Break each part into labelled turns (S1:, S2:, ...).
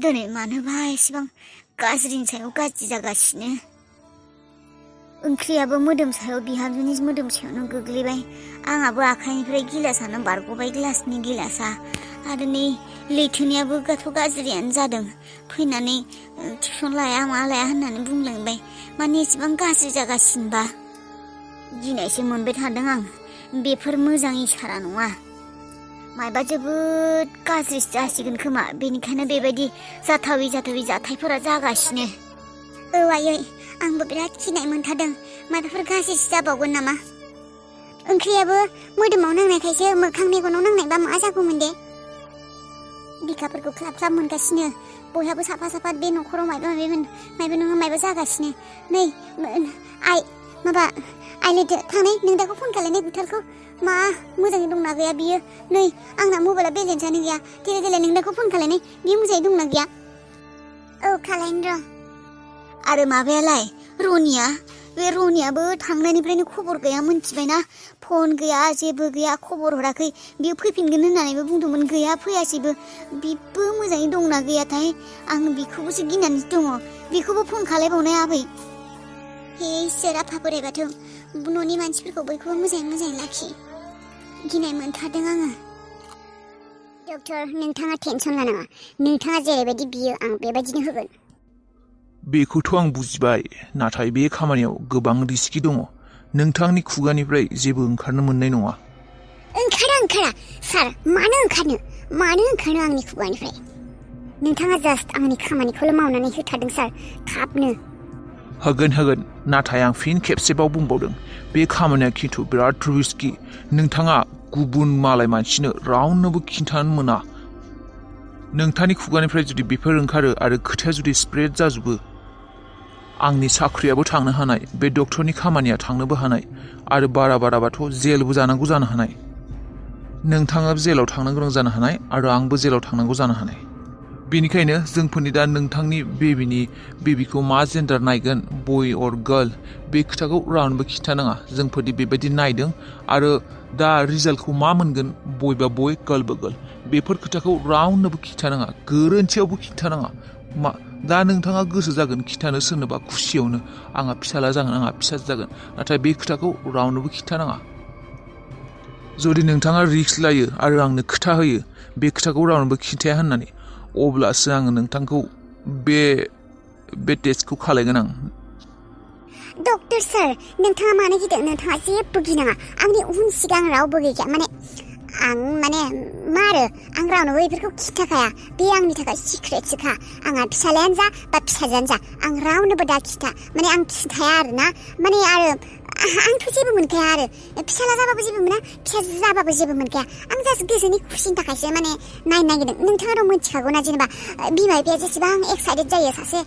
S1: दिनै मानोबा एसेबां गाज्रिनि सायाव गाज्रि जागासिनो ओंख्रियाबो मोदोम सायाव बिहामजोनि मोदोम सायावनो गोग्लैबाय आंहाबो आखाइनिफ्राय गिलासानो बारग'बाय ग्लासनि गिलासा आरो नै लैथोनियाबो गाज्रियानो जादों फैनानै टिउसन लाया मा लाया होननानै बुंलांबाय माने एसेबां गाज्रि जागासिनोबा गिनायसो मोनबाय थादों आं बेफोर मोजां इसारा नङा मायबा जोबोद गाज्रि जासिगोन खोमा बेनिखायनो बेबायदि जाथावै जाथायफोरा जागासिनो आयै आंबो बिराद गिनाय मोनथारदों माबाफोर गाज्रिसो जाबावगोन नामा ओंख्रियाबो मोदोमाव नांनायखायसो मोखां मेगनाव नांनायबा मा जागौमोन दे बिखाफोरखौ ख्लाब ख्लाब मोनगासिनो बयहाबो साफा बे न'खराव मायबा नङा मायबा जागासिनो नै आइ लोगो थांनाय नोंदाखौ फन खालायनाय बोथोरखौ मा मोजाङै दंना गैया बियो नै आंना मबाइला बेलेन्सआनो गैया देलाय नोंदाखौ फन खालायनाय बियो मोजाङै दंना गैया औ खालायनो र' आरो माबायालाय बे रनियाबो थांनायनिफ्रायनो खबर गैया मोनथिबायना फन गैया जेबो गैया खबर हराखै बियो फैफिनगोन होननानैबो बुंदोंमोन गैया फैयासैबो बिबो मोजाङै दंना गैयाथाय आं बिखौबोसो गिनानै दङ बिखौबो फन खालायबावनाय आबै हे इसोर आफा बोराइ बाथौ न'नि मानसिफोरखौ बयखौबो मोजाङै लाखि गिनाय मोनथारदों आङो डक्टर नोंथाङा टेनसन लानाङा नोंथाङा जेरैबायदि बियो आं बेबायदिनो होगोन
S2: बेखौथ' आं बुजिबाय नाथाय बे खामानियाव गोबां रिस्कि दङ नोंथांनि खुगानिफ्राय जेबो ओंखारनो मोननाय नङा
S1: ओंखारा सार मानो ओंखारनो आंनि खुगानिफ्राय नोंथाङा जास्ट आंनि खामानिखौल' मावनानै होथारदों सार थाबनो
S2: होगोन नाथाय आं फिन खेबसेबाव बुंबावदों बे खामानिया खिन्थु बिराद रिस्कि नोंथाङा गुबुन मालाय मानसिनो रावनोबो खिन्थानो मोना नोंथांनि खुगानिफ्राय जुदि बेफोर ओंखारो आरो खोथाया जुदि स्प्रेड जाजोबो आंनि साख्रियाबो थांनो हानाय बे डक्टरनि खामानिया थांनोबो हानाय आरो बाराबाथ' जेलबो जानांगौ जानो हानाय नोंथाङाबो जेलाव थांनो गोनां जानो हानाय आरो आंबो जेलाव थांनांगौ जानो हानाय बेनिखायनो जोंफोरनि दा नोंथांनि बेबिखौ मा जेन्डार नायगोन बय अर गार्ल बे खोथाखौ रावनोबो खिन्थानाङा जोंफोरदि बेबायदि नायदों आरो दा रिजाल्टखौ मा मोनगोन बयबा बय गार्लबा गार्ल बेफोर खोथाखौ रावनोबो खिन्थानाङा गोरोन्थियावबो खिन्थानाङा दा नोंथाङा गोसो जागोन खिन्थानो सोरनोबा खुसियावनो आंहा फिसाला जागोन आंहा फिसाजो जागोन नाथाय बे खोथाखौ रावनोबो खिन्थानाङा जुदि नोंथाङा रिस्क लायो आरो आंनो खोथा होयो बे खोथाखौ रावनोबो खिन्थाया होननानै अब्लासो आङो नोंथांखौ बे टेस्टखौ खालायगोन आं
S1: डक्टर सार नोंथाङा मानो गिदों नोंथाङा जेबो गिनाङा आंनि उन सिगां रावबो गैया आं आं रावनोबो बेफोरखौ खिन्थाखाया बे आंनि थाखाय सिक्रेटसोखा आंहा फिसालायानो जा बा फिसाजोआनो जा आं रावनोबो दा खिन्था आं खिन्थाया आरोना आरो आंथ' जेबो मोनखाया आरो फिसाला जाबाबो जेबो मोना फिसाजो जाबाबो जेबो मोनखाया आं जास्ट गोसोनि खुसिनि थाखायसो नायनो नागिरदों नोंथाङाथ' मिथिखागौना जेनेबा बिमा बिफाया जेसेबां एक्साइटेड जायो सासे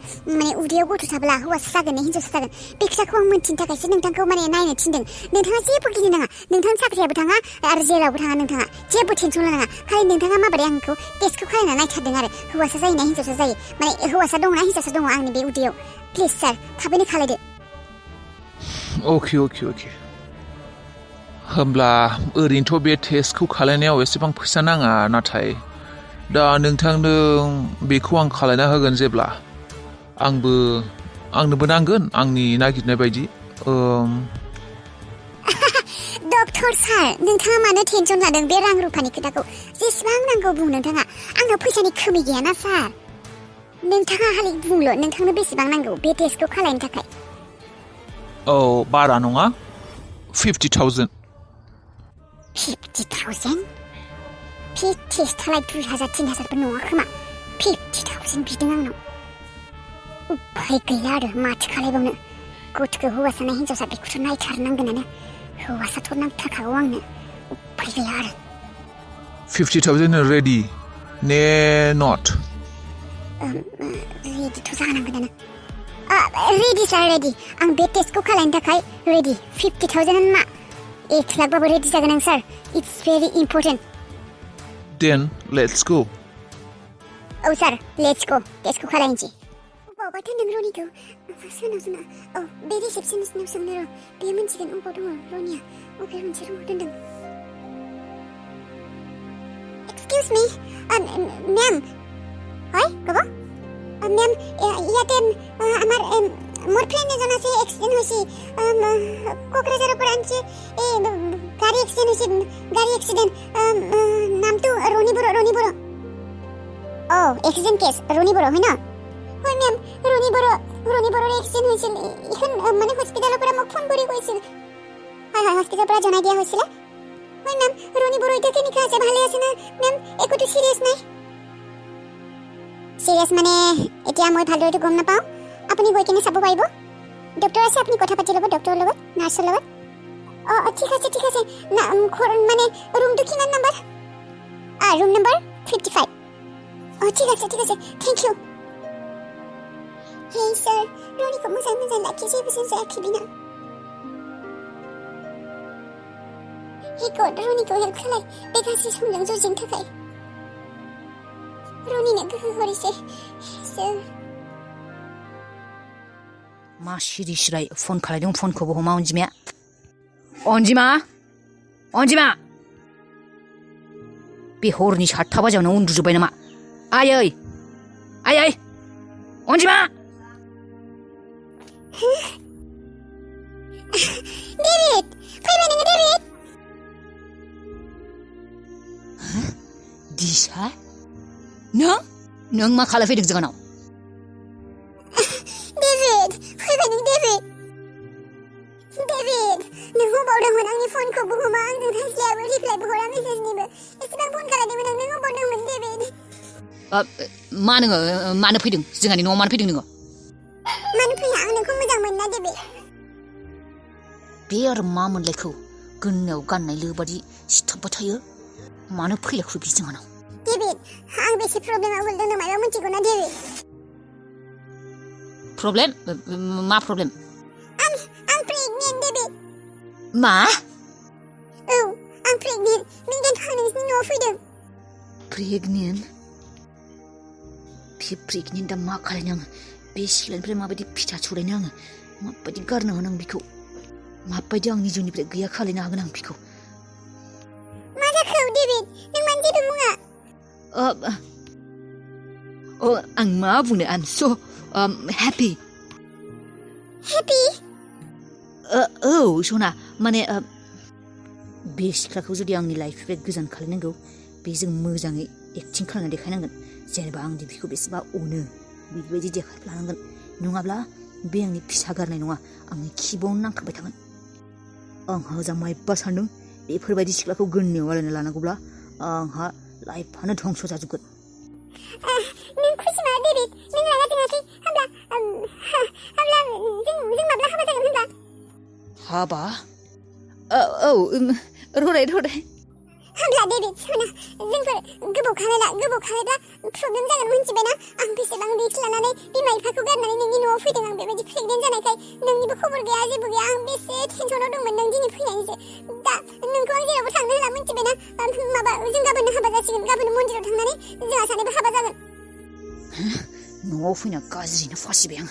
S1: उदैयाव गथ' थाब्ला हौवासा जागोन ना हिन्जावसा जागोन बे खोथाखौ आं मिन्थिनो थाखायसो नोंथांखौ नायनो थिनदों नोंथाङा जेबो गिनो नाङा नोंथांनि साख्रियाबो थाङा आरो जेलावबो थाङा नोंथाङा जेबो टेनसन लानाङा खालि नोंथाङा माबोरै आंखौ टेस्टखौ खालामना नायथारदों आरो हौवासा जायो ना हिन्जावसा जायो हौवासा दं ना हिन्जावसा दङ आंनि बे उदैयाव प्लिज सार थाबैनो खालायदो
S2: अके होमब्ला ओरैनोथ' बे टेस्टखौ खालायनायाव एसेबां फैसा नाङा नाथाय दा नोंथांनो बेखौ आं खालायना होगोन जेब्ला आंनोबो नांगोन आंनि नागिरनाय बायदि
S1: डक्टर सार नोंथाङा मानो टेनसन लादों बे रां रुफानि खोथाखौ जेसेबां नांगौ बुं नोंथाङा आंनाव फैसानि खमि गैयाना सार नोंथाङा खालि बुंल' नोंथांनो बेसेबां नांगौ बे टेस्टखौ खालायनो थाखाय
S2: बारा नङा 50,000
S1: 50,000 बे टेस्टआलाय 2,000-3,000 नङा खोमा 50,000 बिदों आंनाव उफाय गैला आरो माथो खालायबावनो गथ'खौ हौवासा ना हिन्जावसा बेखौथ' नायथारनांगोनानो हौवासाथ' नांथारखागौ आंनो उफाय गैला आरो
S2: 50,000 रेडि ने नट
S1: रेडिथ' जानांगोनानो रेडि सार रेडि आं बे टेस्टखौ खालायनो थाखाय रेडि 50,000 मा 1 लाखबाबो रेडि जागोन आं सार इट्स भेरि इम्पर्टेन्ट
S2: देन लेट्स गो
S1: औ सार लेट्स गो टेस्टखौ खालायनोसै अबावबाथ' नों रनिखौ सोनाव बे रिसेपसनिस्टनाव सोंनो र' बे मिन्थिगोन अबाव दङ रनिया अबे मोनसे रुमाव दोनदों एक्सकिउज मी मेम हाय बाबा মেম ইয়াতে আমার মোর ফ্রেন্ড এজন আছে এক্সিডেন্ট হইছে কোকরাঝারের পর আনছে এই গাড়ি এক্সিডেন্ট হইছে গাড়ি এক্সিডেন্ট নামটো রনি বড় ও এক্সিডেন্ট কেস রনি বড় হয় না হয় মেম রনি বড় এক্সিডেন্ট হইছিল এখন মানে হসপিটালের পর মোক ফোন করে কইছিল হয় হসপিটালের পর জানাই দিয়া হইছিল হয় মেম রনি বড় এটা কেনি আছে ভালো আছে না মেম একটু সিরিয়াস নাই সিরিয়াস মানে এতিয়া মই ভালদৰে গম নাপাওঁ আপুনি গৈ কিনে চাব পাৰিব ডক্টৰ আছে আপুনি কথা পাতি ল'ব ডক্টৰৰ লগত নাৰ্ছৰ লগত ঠিক আছে না মানে ৰুমটো কিমান নম্বৰ ৰুম নম্বৰ 55 ঠিক আছে থ্যাংক ইউ হেই স্যার রনিকে মোজাই লাখিয়েছে বেশি যাখিবি না হে গড রনিকে হেল্প খালাই বেগাসি সমজং জজিং থাকাय रनिनो गोहो हरिसे सर
S3: मा सिरि सिराय फन खालायदों फनखौबो हमा अनजिमा बे हरनि 7 बाजियावनो उन्दुजोब्बाय नामा आयै अनजिमा
S1: डेभिड फैबाय नोङो डेभिड
S3: दिशा नों मा खालामफैदों जोंनाव
S1: डेभिड फैबाय नों डेभिड नों हबावदोंमोन आंनि फनखौबो हमा आंजों रायज्लायाबो रिप्लायबो हरा मेसेजनिबो एसेबां फन खालामदोंमोन आं नों हबावदोंमोन डेभिड
S3: मा नोङो मानो फैदों जोंहानि न'आव मानो फैदों नोङो
S1: मानो फैया आं नोंखौ मोजां मोनना डेभिड
S3: बे आरो मा मोनलायखौ गोन्नायाव गाननाय लोबादि सिथाबबाय थायो मानो फैलायखो बे जोंहानाव
S1: डेभिड आं बेसे प्रब्लेमाव गोलैदों नों माबा मोनथिगौ ना डेभिड
S3: प्रब्लेम मा प्रब्लेम
S1: आं प्रेगनेन्ट डेभिड
S3: मा
S1: औ आं प्रेगनेन्ट नोंसोरनि न'आव फैदों
S3: प्रेगनेन्ट बे प्रेगनेन्टआ मा खालायनो आङो बे सिख्लानिफ्राय माबायदि फिसा सौलायनो आङो माबायदि गारनो हागोन आं बिखौ माबायदि आंनि जिउनिफ्राय गैया खालायनो हागोन आं बिखौ
S1: मा जाखो डेभिड नों मानो जेबो बुङा
S3: आं मा बुंनो आइ एम स' हेपि औ सना माने बे सिख्लाखौ जुदि आंनि लाइफनिफ्राय गोजान खालायनांगौ बे जों मोजाङै एक्टिं खालामना देखायनांगोन जेनेबा आं बिखौ बेसेबा अनो बेबायदि देखायफ्लानांगोन नङाब्ला बे आंनि फिसा गारनाय नङा आंनि खिबावनो नांथाबबाय थागोन आंहा जामायबा सानदों बेफोरबायदि सिख्लाखौ गोन्नायाव आलायना लानांगौब्ला आंहा लाइफआनो धंस जाजोबगोन
S1: नों खुसि ना डेभिड नों रागा जोङाखै होमब्ला जों माब्ला हाबा जागोन होमब्ला
S3: हाबा औ रराय होमब्ला
S1: डेभिड सना जोंफोर गोबाव खालायब्ला प्रब्लेम जागोन मोनथिबायना आं बेसेबां रिस्क लानानै बिमा बिफाखौ गारनानै नोंनि न'आव फैदों आं बेबायदि प्रेगनेन्ट जानायखाय नोंनिबो खबर गैया जेबो गैया आं बेसे टेनसनाव दंमोन नों दिनै फैनायनिसो दा नोंखौ आं जेरावबो थांनो होला मोनथिबायना माबा जों गाबोननो हाबा जासिगोन गाबोन मन्दिराव थांनानै जोंहा सानैबो हाबा जागोन
S3: न'आव फैना गाज्रिनो फासिबाय आं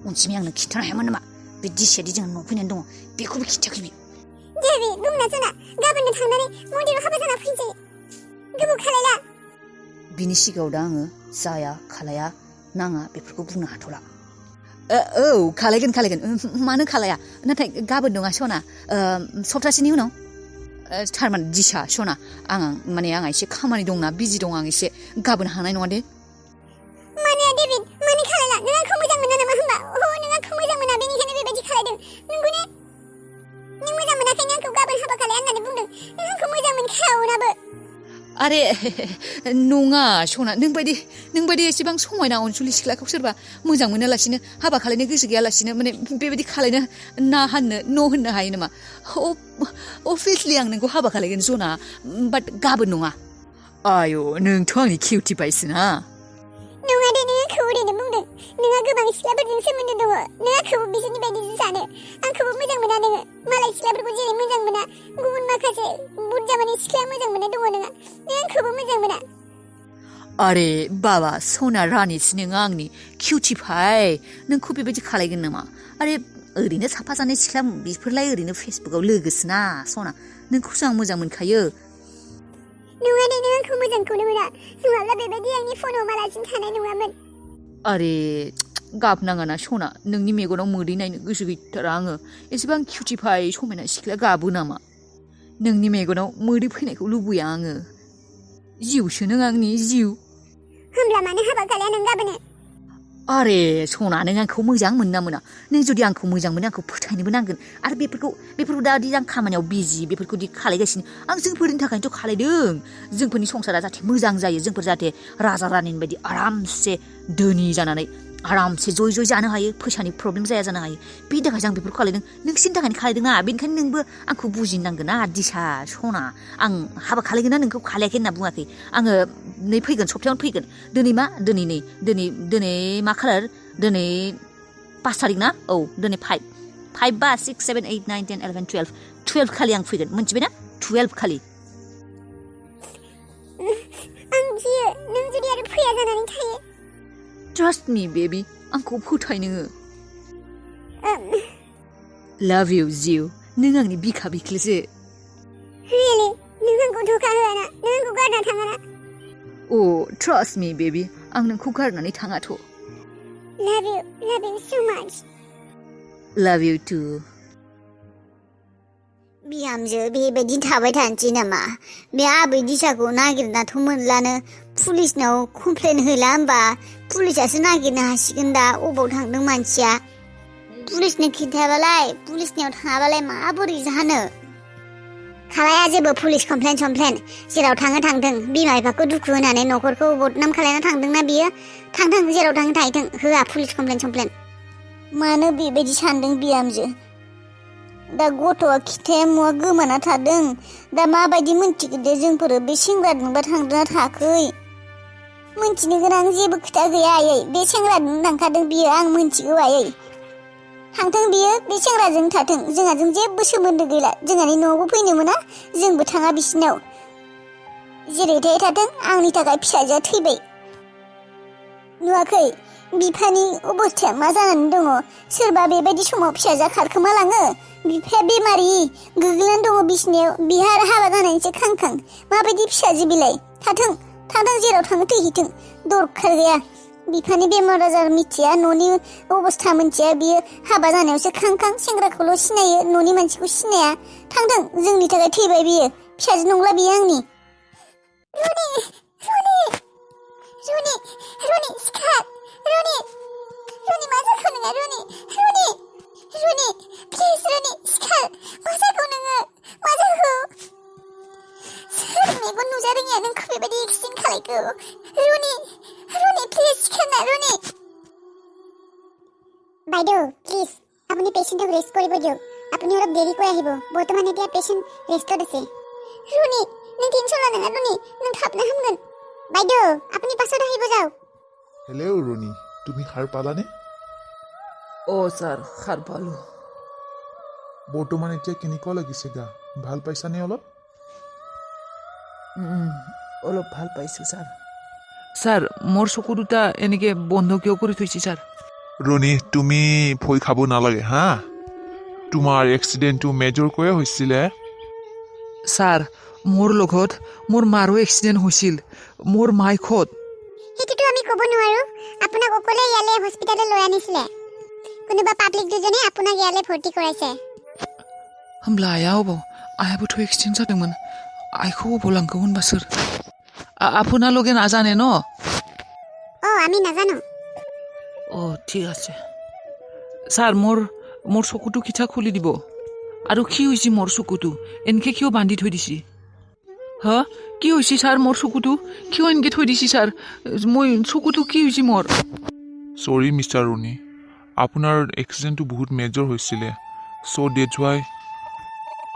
S3: अनजिमाया आंनो खिन्थानो हायामोन नामा बे दिसियादि जोंहा न'आव फैनानै दङ बेखौबो खिन्थायाखै बे
S1: डेभिड बुंना सना गाबोननो थांनानै मन्दिराव हाबा जाना फैनोसै गोबाव खालायला
S3: बिनि सिगाङाव दा आङो जाया खालाया नाङा बेफोरखौ बुंनो हाथ'ला औ खालायगोन मानो खालाया नाथाय गाबोन नङा सना सप्तासेनि उनाव थारमाने दिसा सना आंहा एसे खामानि दंना बिजि दं आं एसे गाबोन हानाय नङा दे
S1: माने डेभिड माने खालायला नों आंखौ मोजां मोना नामा होमबा नों आंखौ मोजां मोना बेनिखायनो बेबायदि खालायदों नंगौ ने नों मोजां मोनाखैनो आंखौ गाबोन हाबा खालाया होननानै बुंदों नों आंखौ मोजां मोनखायावनाबो
S3: आरे नङा सना नों बायदि एसेबां समायना अनसुलि सिख्लाखौ सोरबा मोजां मोनालासिनो हाबा खालायनो गोसो गैयालासिनो माने बेबायदि खालायनो न' होननो हायो नामा अभियासलि आं नोंखौ हाबा खालायगोन सना बाट गाबोन नङा आय' नोंथ' आंनि किउटि बायसोना
S1: नङा दे नों आंखौ ओरैनो बुंदों नोंहा गोबां सिख्लाफोरजों सोमोन्दो दङ नों आंखौबो बिसोरनि बायदि सानो आंखौबो मोजां मोना नोङो मालाय सिख्लाफोरखौ जेरै मोजां मोना गुबुन माखासे बुरजा माने सिख्ला मोजां मोननाय दङ नोंहा नों आंखौबो मोजां मोना
S3: आरे बाबा सना रानिसो नोङो आंनि किउटिफाइ नोंखौ बेबायदि खालायगोन नामा आरे ओरैनो साफा जानाय सिख्ला बेफोरलाय ओरैनो फेसबुकाव लोगोसोना सना नोंखौसो आं मोजां मोनखायो
S1: नङा दे नों आंखौ मोजांखौनो मोना नङाब्ला बेबायदि आंनि फनाव मालासिनो थानाय नङामोन
S3: आरे गाबनाङाना सना नोंनि मेगनाव मोदै नायनो गोसो गैथारा आङो एसेबां किउटिफाइ समायना सिख्ला गाबो नामा नोंनि मेगनाव मोदै फैनायखौ लुबैया आङो जिउसो नों आंनि जिउ
S1: होमब्ला मानो हाबा खालाया नों गाबोनो
S3: आरे सना नों आंखौ मोजां मोना मोना नों जुदि आंखौ मोजां मोनो आंखौ फोथायनोबो नांगोन आरो बेफोरखौ दादि आं खामानियाव बिजि बेफोरखौदि खालायगासिनो आं जोंफोरनि थाखायनोथ' खालायदों जोंफोरनि संसारा जाहाथे मोजां जायो जोंफोर जाहाथे राजा रानिनि बायदि आरामसे धोनि जानानै आरामसे जय जय जानो हायो फैसानि प्रब्लेम जाया जानो हायो बेनि थाखायसो आं बेफोरखौ खालायदों नोंसिनि थाखायनो खालायदों ना बेनिखायनो नोंबो आंखौ बुजिनांगोन ना दिसा सना आं हाबा खालायगोन ना नोंखौ खालायाखै होनना बुङाखै आङो नै फैगोन सप्तायावनो फैगोन दिनै मा दिनै मा खालार दिनै 5 तारिख ना औ दिनै 5 बा 6 7 8 9 10 11 12 खालि आं फैगोन मोनथिबाय ना 12 खालि
S1: आं गियो नों जुदि आरो फैया जानानै थायो
S3: ट्रास्ट मी बेबी आंखौ फोथाय नोङो लाभ इउ जिउ नों आंनि बिखा बिख्लोसो
S1: रियेलि नों आंखौ धोखा होआना नों आंखौ गारना थाङाना
S3: अ ट्रास्ट मी बेबी आं नोंखौ गारनानै थाङाथ'
S1: लाभ इउ सो माच
S3: लाभ इउ टु
S1: बिहामजो बेबायदि थाबाय थानोसै नामा बे आबै दिसाखौ नागिरनाथ' मोनलानो पुलिसनाव कमप्लेन होला होमबा पुलिसासो नागिरनो हासिगोन दा अबाव थांदों मानसिया पुलिसनो खिन्थाबालाय पुलिसनियाव थाङाबालाय माबोरै जानो खालाया जेबो पुलिस कमप्लेन जेराव थाङो थांथों बिमा बिफाखौ दुखु होनानै न'खरखौ बदनाम खालायना थांदोंना बियो थांथों जेराव थाङो थाहैथों होआ पुलिस कमप्लेन मानो बेबायदि सानदों बिहामजो दा गथ'आ खिथाया मुवा गोमाना थादों दा माबायदि मोनथिगोन दे जोंफोरो बे सेंग्राजोंबा थांदोंना थाखै मोनथिनो गोनां जेबो खोथा गैया आयै बे सेंग्राजों थांखादों बियो आं मोनथिगौ आयै थांथों बियो बे सेंग्राजों थाथों जोंहाजों जेबो सोमोन्दो गैला जोंहानि न'आवबो फैनो मोना जोंबो थाङा बिसिनाव जेरैथाय थाथों आंनि थाखाय फिसाजोआ थैबाय नुवाखै बिफानि अबस्थाया मा जानानै दङ सोरबा बेबायदि समाव फिसाजोआ खारखोमा लाङो बिफाया बेमारि गोग्लैनानै दङ बिसिनायाव बिहा हाबा जानायनिसो खांखां माबायदि फिसाजो बिलाय थाथों जेराव थाङो थैहैथों दरखार गैया बिफानि बेमार आजार मिथिया न'नि अबस्था मिथिया बियो हाबा जानायावसो खांखां सेंग्राखौल' सिनायो न'नि मानसिखौ सिनाया थांथों जोंनि थाखाय थैबाय बियो फिसाजो नंला बियो आंनि रुनि सिखार रुनि मा जाखो नोङो रुनि प्लिज रुनि सिखार मा जाखो नोङो मा जाखो सोर मेगन नुजा रोङिया नोंखौ बेबायदि एक्सिडेन्ट खालायखो रुनि প্লিজ সিখানা রুনি বাইদেউ প্লিজ আপুনি পেশেন্টক ৰেষ্ট কৰিব দিয়ক আপুনি অলপ দেৰিকৈ আহিব বৰ্তমান এতিয়া পেশেন্ট ৰেষ্টত আছে ৰুনি নों টেনচন লানাङा ৰুনি নों थाबनो हामगोन বাইদেউ আপুনি পাছত আহিব যাওক
S4: হেল্ল' ৰুনি তুমি সাৰ পালানে
S2: ছাৰ সাৰ পালো
S4: বৰ্তমান এতিয়া কেনেকুৱা লাগিছে গা ভাল পাইছানে
S2: অলপ ভাল পাইছো ছাৰ মোৰ চকু দুটা এনেকে বন্ধ কিয় কৰি থৈছে ছাৰ
S4: ৰুনি তুমি ভয় খাব নালাগে হা তোমাৰ এক্সিডেণ্টটো মেজৰকৈ হৈছিলে
S2: ছাৰ মোৰ লগত মোৰ মাৰো এক্সিডেণ্ট হৈছিল মোৰ মাইকত
S1: সেইটোতো আমি ক'ব নোৱাৰো আপোনাক অকলে ইয়ালে হস্পিটাললৈ লৈ আনিছিলে কোনোবা পাব্লিক দুজনে আপোনাক ইয়ালে ভৰ্তি কৰাইছে
S2: होमब्ला आयाबोथ' एक्सिडेन्ट जादोंमोन आइखौ अबाव लांखो होनबा सोर আপোনালোকে নাজানে ন
S1: আমি নাজানো
S2: ঠিক আছে ছাৰ মোৰ চকুটো কিঠা খুলি দিব আৰু কি হৈছে মোৰ চকুটো এনেকে কিয় বান্ধি থৈ দিছি কি হৈছে ছাৰ মোৰ চকুটো কিয় এনেকে থৈ দিছি ছাৰ মই চকুটো কি হৈছে মোৰ
S4: চৰি মিষ্টাৰ ৰুনি আপোনাৰ এক্সিডেণ্টটো বহুত মেজৰ হৈছিলে চ' ডেটছ ৱাই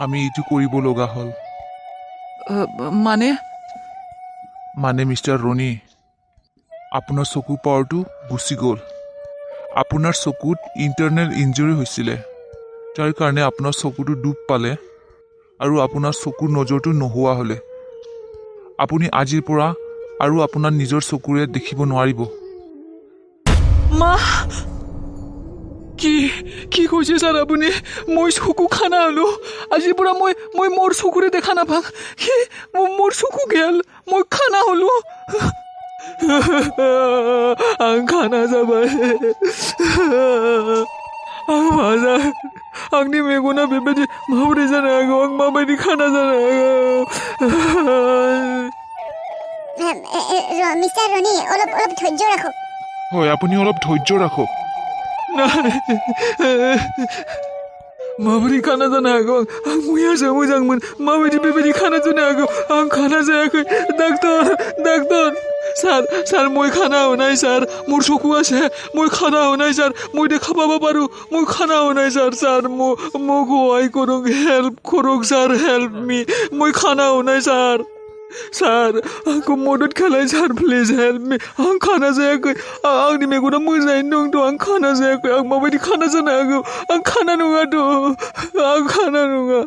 S4: আমি এইটো কৰিব লগা হ'ল মানে মিষ্টাৰ ৰুনি আপোনাৰ চকু পাৱাৰটো গুচি গ'ল আপোনাৰ চকুত ইণ্টাৰনেল ইঞ্জুৰি হৈছিলে তাৰ কাৰণে আপোনাৰ চকুটো ডুব পালে আৰু আপোনাৰ চকুৰ নজৰটো নোহোৱা হ'লে আপুনি আজিৰ পৰা আৰু আপোনাৰ নিজৰ চকুৰে দেখিব নোৱাৰিব
S2: মা কি কৈছে ছাৰ আপুনি মই চকু খানা হলো আজিৰ পৰা মই মোৰ চকুৰে দেখা নাপাম মোৰ চকু গেল মই খানা হলো आं खाना जाबाय आं मा जागोन आंनि मेगना बेबायदि माबोरै जानो हागौ आं माबायदि खाना जानो हागौ
S1: মিষ্টাৰ ৰণী অলপ ধৈৰ্য ৰাখক
S4: হয় আপুনি অলপ ধৈৰ্য ৰাখক
S2: নাই माबोरै खाना जानो हागौ आं मैयासो मोजांमोन माबायदि बेबायदि खाना जानो हागौ आं खाना जायाखै ডাক্তৰ স্যার মই খানা হোৱা স্যার মোৰ চকু আছে মই খানা হোৱা স্যার মই দেখা পাব পাৰোঁ মই খানা হোৱা স্যার মোক সহায় কৰক হেল্প কৰক স্যার হেল্প মি মই খানা হোৱা স্যার आंखौ मदद खालाय स्যাर प्लिज हेल्प मी आं खाना जायाखै आंनि मेगना मोजाङैनो दंथ' आं खाना जायाखै आं माबायदि खाना जानो हागौ आं खाना नङाथ' आं खाना नङा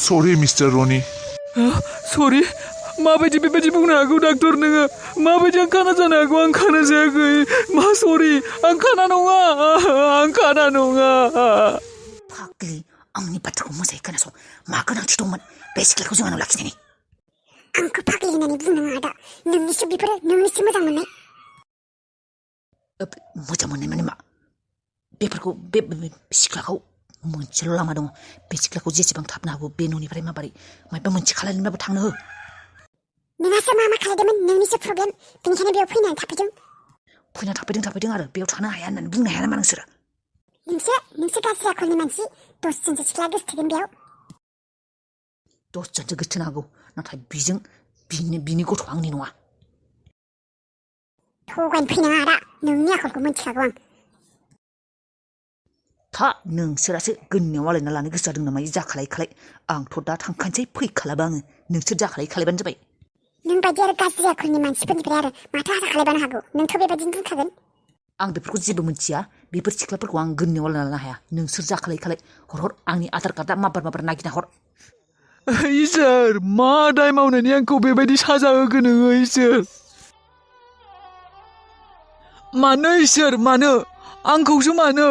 S4: सरि मिस्टार रनि
S2: सरि माबायदि बेबायदि बुंनो हागौ डाक्टर नोङो माबायदि आं खाना जानो हागौ आं खाना जायाखै मा सरि आं खाना नङा
S3: फाग्लि आंनि बाथ्राखौ मोजाङै खोनासं मा गोनांथि दंमोन बे सिख्लाखौ जों आनाव लाखिनायनि
S1: आंखौ फाग्लि होननानै बुंनाङा आदा नोंनिसो बेफोरो नोंनिसो मोजां मोननाय
S3: मोजां मोननाय माने मा बेफोरखौ बे सिख्लाखौ मोनसेल' लामा दङ बे सिख्लाखौ जेसेबां थाबनो हागौ बे न'निफ्राय माबोरै माबा मोनसे खालामनोबाबो थांनो हो
S1: नोंहासो मा खालामदोंमोन नोंनिसो प्रब्लेम बेनिखायनो बेयाव फैनानै
S3: थाफैदों आरो बेयाव थानो हाया होननानै बुंनो हाया नामा नोंसोरो
S1: नोंसो गाज्रि आखलनि मानसि दसजनसो सिख्ला गोसोथोगोन बेयाव
S3: दसजनसो गोसोथोनो हागौ नाथाय बिनि गथ' आंनि नङा
S1: थगायनो फैनाङा आदा नोंनि आखलखौ मिथिखागौ आं
S3: नोंसोरासो गोन्नायाव आलायना लानो गोसो जादों नामा जाखालाय आंथ' दा थांखानोसै फैखालाबो आङो नोंसोर जाखालायबानो जाबाय
S1: नों बायदि आरो गाज्रि आखलनि मानसिफोरनिफ्राय आरो माथो आसा खालायबानो हागौ नोंथ' बेबायदिनो बुंखागोन
S3: आं बेफोरखौ जेबो मिथिया बेफोर सिख्लाफोरखौ आं गोन्नायाव आलायना लानो हाया नोंसोर जाखालाय हर आंनि आधार कार्डआ माबार नागिरना हर
S2: इसोर मा दाय मावनानै आंखौ बेबायदि साजा होखो नोङो इसोर मानो इसोर मानो आंखौसो मानो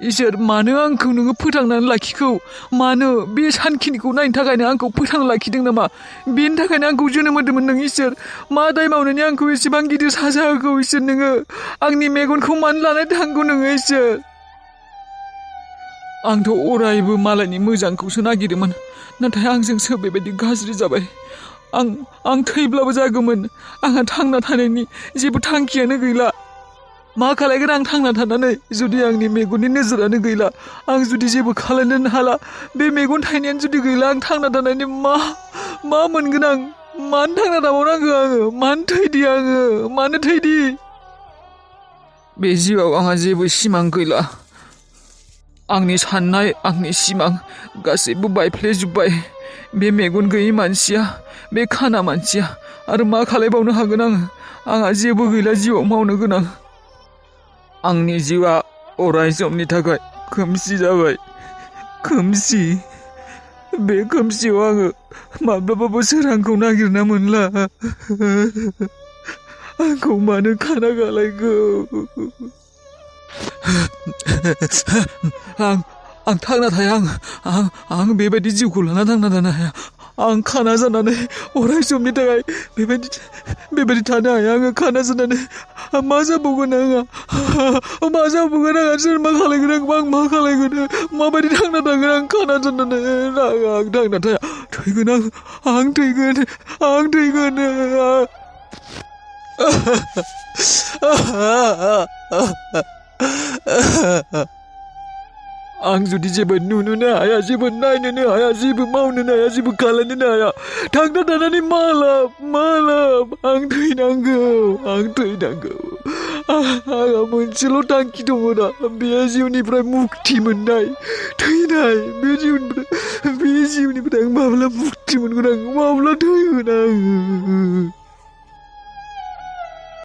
S2: इसोर मानो आंखौ नोङो फोथांनानै लाखिखौ मानो बे सानखिनिखौ नायनो थाखायनो आंखौ फोथांना लाखिदों नामा बेनि थाखायनो आंखौ जोनोम होदोंमोन नों इसोर मा दाय मावनानै आंखौ एसेबां गिदिर साजा होखौ इसोर नोङो आंनि मेगनखौ मानो लानानै थांगौ नोङो इसोर आंथ' अरायबो मालायनि मोजांखौसो नागिरोमोन नाथाय आंजोंसो बेबायदि गाज्रि जाबाय आं थैब्लाबो जागौमोन आंहा थांना थानायनि जेबो थांखियानो गैला मा खालायगोन आं थांना थानानै जुदि आंनि मेगननि नोजोरानो गैला आं जुदि जेबो खालायनोनो हाला बे मेगन थाइनायानो जुदि गैला आं थांना थानायनि मा मोनगोन आं मानो थांना थाबावनांगौ आङो मानो थैदि बे जिउआव आंहा जेबो सिमां गैला आंनि साननाय आंनि सिमां गासैबो बायफ्लेजोब्बाय बे मेगन गैयै मानसिया बे खाना मानसिया आरो मा खालायबावनो हागोन आंहा जेबो गैला जिउआव मावनो गोनां आंनि जिउआ अराय समनि थाखाय खोमसि जाबाय खोमसि बे खोमसियाव आङो माब्लाबाबो सोरांखौ नागिरना मोनला आंखौ मानो खाना गालायखो आं थांना थाया आं बेबायदि जिउखौ लाना थांना थानो हाया आं खाना जानानै अराय समनि थाखाय बेबायदि थानो हाया आङो खाना जानानै मा जाबावगोन आंहा सोर मा खालायगोन आं मा खालायगोन माबायदि थांना थागोन आं खाना जानानै आं थांना थाया थैगोन आं थैगोन आं जुदि जेबो नुनोनो हाया जेबो नायनोनो हाया जेबो मावनोनो हाया जेबो खालायनोनो हाया थांना थानानै मा लाब आं थैनांगौ आंहा मोनसेल' थांखि दङ दा बे जिउनिफ्राय मुक्ति मोननाय थैनाय बे जिउनिफ्राय आं माब्ला मुक्ति मोनगोन आं माब्ला थैगोन आं